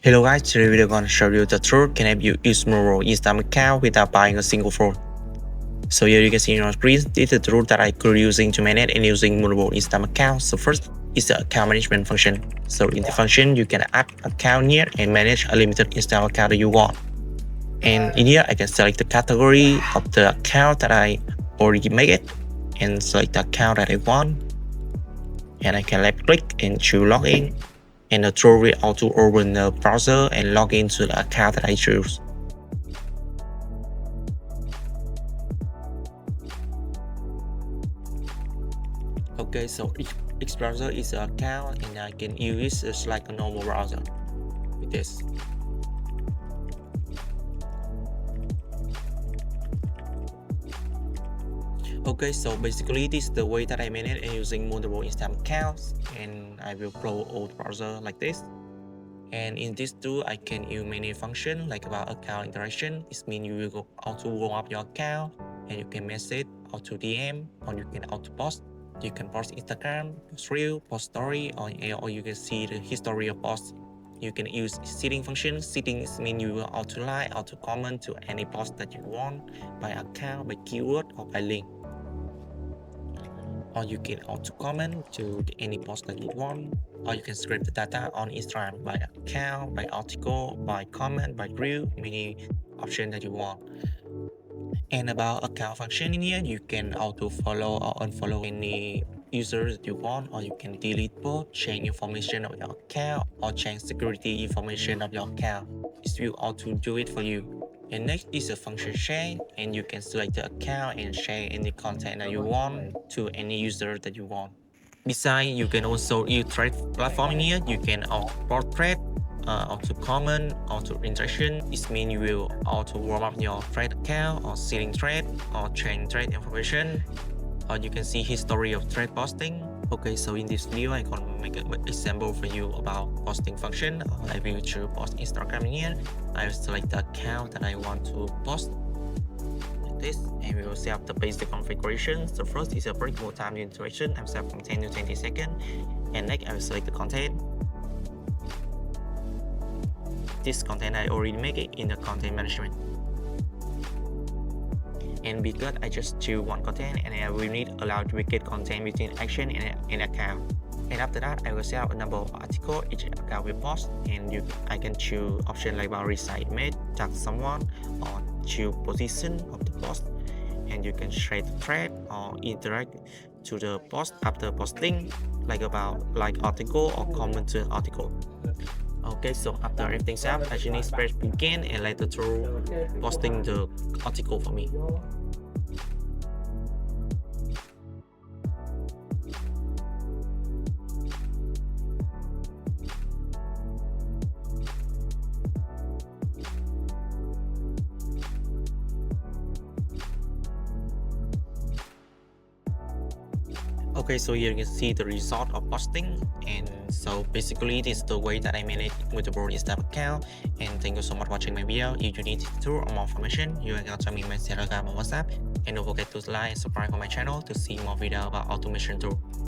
Hello guys, today we're going to show you the tool can help you use multiple Instagram account without buying a single phone. So here you can see on your screen, this is the tool that I could using to manage and using multiple Instagram accounts. So first is the account management function. So in the function, you can add account here and manage a limited Instagram account that you want. And in here, I can select the category of the account that I already made it and select the account that I want. And I can left click and choose login. And the tool will auto open the browser and log into the account that I choose. Okay, so each browser is an account and I can use it like a normal browser with this. Okay, so basically this is the way that I manage and using multiple Instagram accounts, and I will flow all browser like this. And in this tool, I can use many functions like about account interaction. This means you will go auto warm up your account and you can message, auto DM, or you can auto post. You can post Instagram, post reel, post story, or you can see the history of posts. You can use seeding function. Seeding means you will auto like, auto comment to any post that you want by account, by keyword, or by link. Or you can auto comment to any post that you want, or you can scrape the data on Instagram by account, by article, by comment, by reel, many options that you want. And about account function in here, you can auto follow or unfollow any users that you want, or you can delete post, change information of your account, or change security information of your account. This will auto do it for you. And next is a function share, and you can select the account and share any content that you want to any user that you want. Besides, you can also use thread platform in here. You can auto portrait, auto comment, auto interaction. This means you will auto warm up your thread account or setting thread or change thread information. Or you can see history of thread posting. Okay, so in this video, I'm gonna make an example for you about posting function. I will choose post Instagram in here. I will select the account that I want to post like this, and we will set up the basic configuration. So first is a breakable time interaction. I'm set from 10 to 20 seconds, and next I will select the content. This content I already make it in the content management. And because I just choose one content, and I will need allow duplicate content between action and account. And after that, I will set up a number of articles each account will post, and I can choose option like about recite image, tag someone, or choose position of the post. And you can share the thread or interact to the post after posting, like article or comment to an article. Okay, so after everything's up, I just need to press begin and let the tool posting the article for me. Okay, so here you can see the result of posting, and so basically this is the way that I manage with the broad Instagram account. And thank you so much for watching my video. If you need this tool or more information, you can contact me on Telegram or WhatsApp, and don't forget to like and subscribe for my channel to see more video about automation tool.